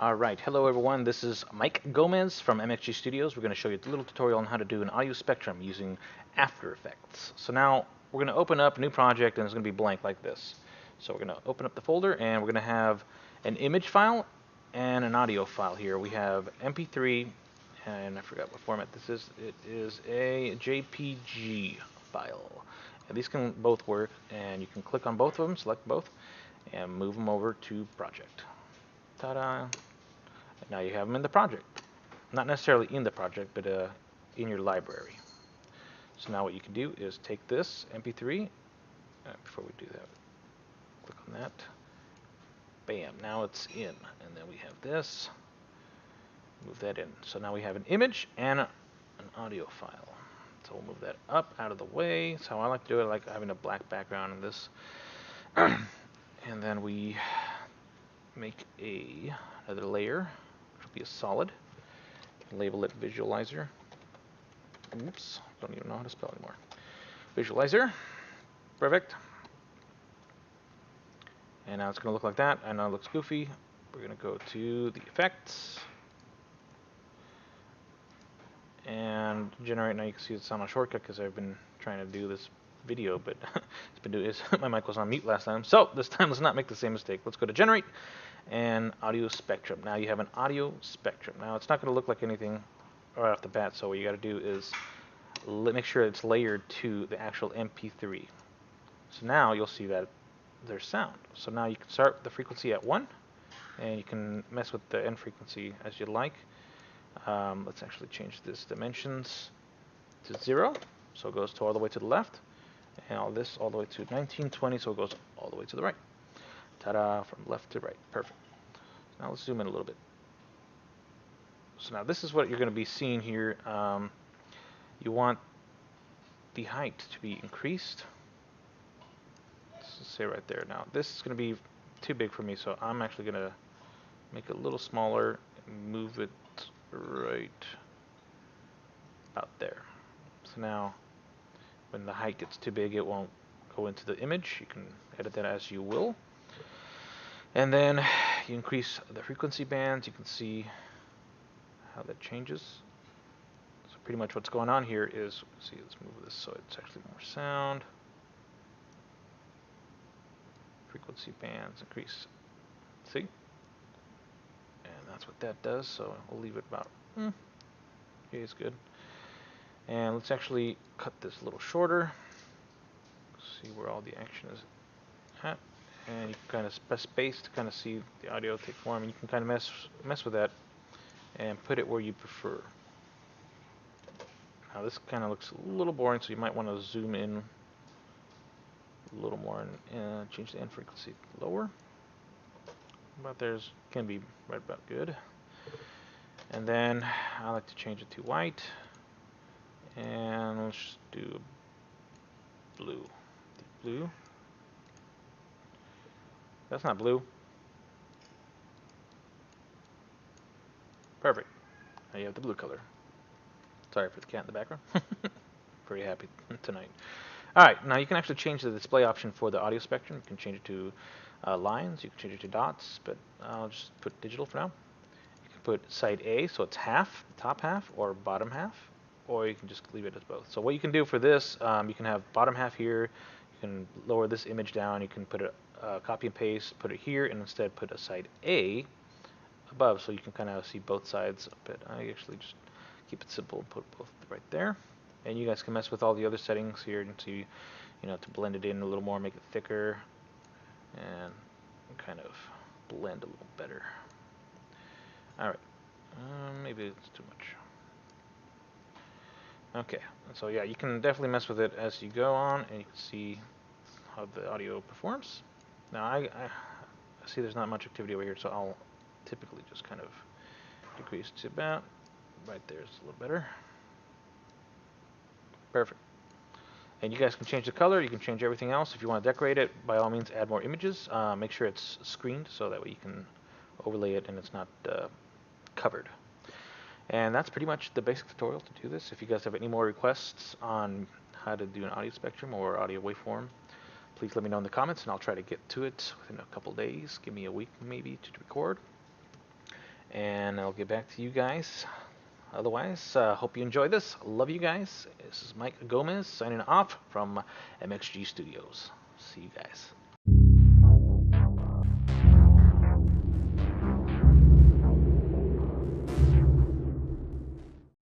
Alright, hello everyone, this is Mike Gomez from MXG Studios. We're going to show you a little tutorial on how to do an audio spectrum using After Effects. So now we're going to open up a new project and it's going to be blank like this. So we're going to open up the folder and we're going to have an image file and an audio file here. We have MP3 and I forgot what format this is. It is a JPG file. And these can both work and you can click on both of them, select both, and move them over to project. Ta-da! Now you have them in the project. Not necessarily in the project, but in your library. So now what you can do is take this MP3. Before we do that, click on that. Bam, now it's in. And then we have this. Move that in. So now we have an image and an audio file. So we'll move that up out of the way. That's how I like to do it. I like having a black background in this. And then we make another layer, which will be a solid. Label it visualizer. Oops, don't even know how to spell anymore. Visualizer. Perfect. And now it's going to look like that. I know it looks goofy. We're going to go to the effects and generate. Now you can see it's on a shortcut because I've been trying to do this video, but my mic was on mute last time. So this time let's not make the same mistake. Let's go to generate and audio spectrum. Now you have an audio spectrum. Now it's not going to look like anything right off the bat, so what you got to do is make sure it's layered to the actual MP3. So now you'll see that there's sound. So now you can start the frequency at 1 and you can mess with the end frequency as you like. Let's actually change this dimensions to 0, so it goes all the way to the left, and all this all the way to 1920, so it goes all the way to the right. Ta-da, from left to right. Perfect. Now let's zoom in a little bit. So now this is what you're going to be seeing here. You want the height to be increased. Let's just say right there. Now this is going to be too big for me, so I'm actually going to make it a little smaller and move it right out there. So now when the height gets too big, it won't go into the image. You can edit that as you will. And then you increase the frequency bands. You can see how that changes. So pretty much what's going on here is, see, let's move this so it's actually more sound. Frequency bands increase. See? And that's what that does, so we'll leave it about, okay, it's good. And let's actually cut this a little shorter. See where all the action is at. And you can kind of press space to kind of see the audio take form. And you can kind of mess with that and put it where you prefer. Now this kind of looks a little boring, so you might want to zoom in a little more and change the end frequency lower. About there's can be right about good. And then I like to change it to white. And let's just do blue. Deep blue. That's not blue. Perfect. Now you have the blue color. Sorry for the cat in the background. Pretty happy tonight. Alright, now you can actually change the display option for the audio spectrum. You can change it to lines, you can change it to dots, but I'll just put digital for now. You can put side A, so it's half, the top half, or bottom half, or you can just leave it as both. So what you can do for this, you can have bottom half here, you can lower this image down, you can put it copy and paste, put it here, and instead put a side A above, so you can kind of see both sides a bit. I actually just keep it simple and put both right there. And you guys can mess with all the other settings here and see, to blend it in a little more, make it thicker, and kind of blend a little better. Alright, maybe it's too much. Okay, so yeah, you can definitely mess with it as you go on, and you can see how the audio performs. Now I see there's not much activity over here, so I'll typically just kind of decrease to about right there. It's a little better. Perfect. And you guys can change the color, you can change everything else. If you want to decorate it, by all means add more images. Make sure it's screened so that way you can overlay it and it's not covered. And that's pretty much the basic tutorial to do this. If you guys have any more requests on how to do an audio spectrum or audio waveform, please let me know in the comments and I'll try to get to it within a couple days. Give me a week maybe to record. and I'll get back to you guys. Otherwise, hope you enjoy this. Love you guys. This is Mike Gomez signing off from MXG Studios. See you guys.